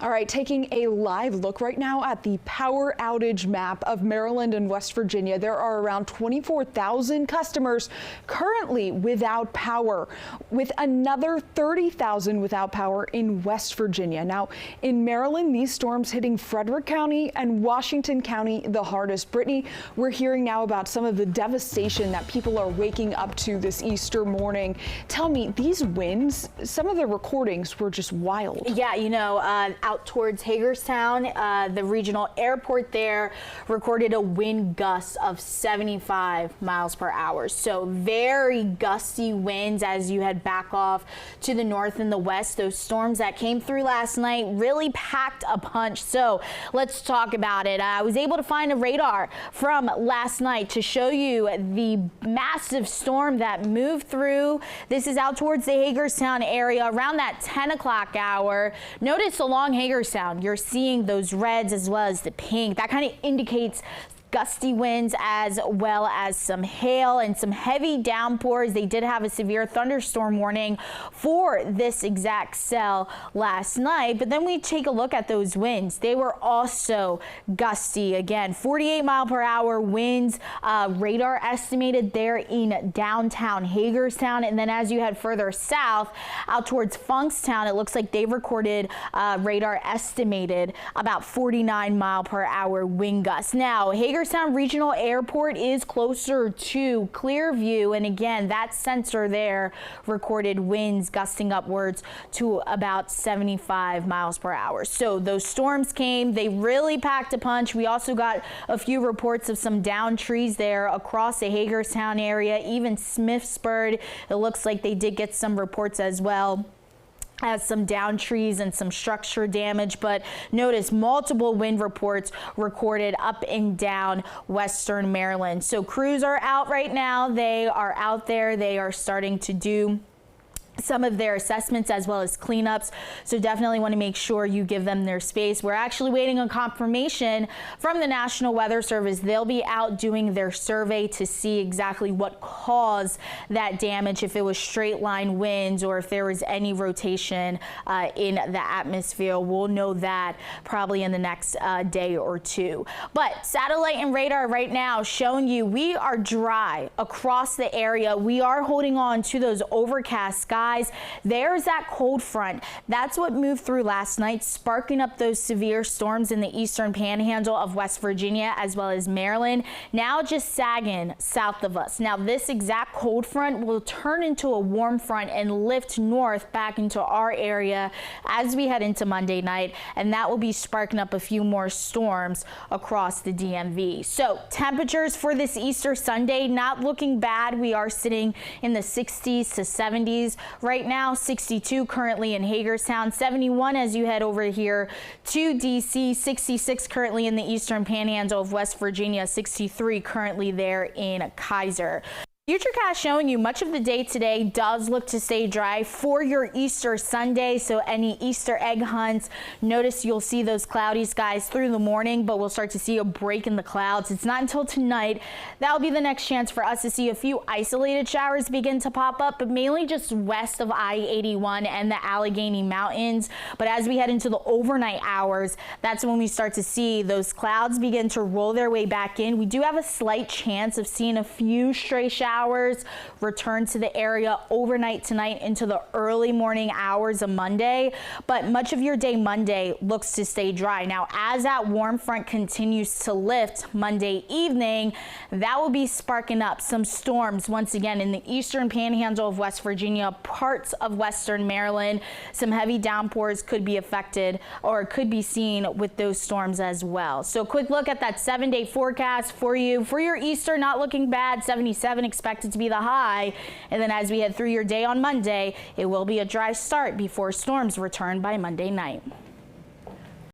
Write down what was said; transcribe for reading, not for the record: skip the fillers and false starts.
All right, taking a live look right now at the power outage map of Maryland and West Virginia. There are around 24,000 customers currently without power, with another 30,000 without power in West Virginia. Now, in Maryland, these storms hitting Frederick County and Washington County the hardest. Brittany, we're hearing now about some of the devastation that people are waking up to this Easter morning. Tell me, these winds, some of the recordings were just wild. Yeah, you know, out towards Hagerstown, the regional airport there recorded a wind gust of 75 miles per hour. So very gusty winds as you head back off to the north and the west. Those storms that came through last night really packed a punch. So let's talk about it. I was able to find a radar from last night to show you the massive storm that moved through. This is out towards the Hagerstown area around that 10 o'clock hour. Notice along Hagerstown, you're seeing those reds as well as the pink. That kind of indicates gusty winds as well as some hail and some heavy downpours. They did have a severe thunderstorm warning for this exact cell last night, but then we take a look at those winds. They were also gusty. Again, 48 mile per hour winds, radar estimated there in downtown Hagerstown. And then as you head further south out towards Funkstown, it looks like they recorded radar estimated about 49 mile per hour wind gusts. Now, Hagerstown Regional Airport is closer to Clearview, and again, that sensor there recorded winds gusting upwards to about 75 miles per hour. So those storms came, they really packed a punch. We also got a few reports of some downed trees there across the Hagerstown area, even Smithsburg. It looks like they did get some reports as well as some downed trees and some structure damage, but notice multiple wind reports recorded up and down western Maryland. So crews are out right now. They are out there. They are starting to do some of their assessments as well as cleanups. So definitely want to make sure you give them their space. We're actually waiting on confirmation from the National Weather Service. They'll be out doing their survey to see exactly what caused that damage, if it was straight line winds or if there was any rotation in the atmosphere. We'll know that probably in the next day or two. But satellite and radar right now showing you we are dry across the area. We are holding on to those overcast skies. There's that cold front. That's what moved through last night, sparking up those severe storms in the eastern panhandle of West Virginia as well as Maryland. Now just sagging south of us. Now this exact cold front will turn into a warm front and lift north back into our area as we head into Monday night, and that will be sparking up a few more storms across the DMV. So temperatures for this Easter Sunday not looking bad. We are sitting in the 60s to 70s. Right now, 62 currently in Hagerstown, 71 as you head over here to DC, 66 currently in the eastern panhandle of West Virginia, 63 currently there in Kaiser. Futurecast showing you much of the day today does look to stay dry for your Easter Sunday. So any Easter egg hunts, notice you'll see those cloudy skies through the morning, but we'll start to see a break in the clouds. It's not until tonight that'll be the next chance for us to see a few isolated showers begin to pop up, but mainly just west of I-81 and the Allegheny Mountains. But as we head into the overnight hours, that's when we start to see those clouds begin to roll their way back in. We do have a slight chance of seeing a few stray showers return to the area overnight tonight into the early morning hours of Monday, but much of your day Monday looks to stay dry. Now, as that warm front continues to lift Monday evening, that will be sparking up some storms once again in the eastern panhandle of West Virginia, parts of western Maryland. Some heavy downpours could be affected or could be seen with those storms as well. So quick look at that 7-day forecast for you. For your Easter, not looking bad. 77 expected to be the high, and then as we head through your day on Monday, it will be a dry start before storms return by Monday night.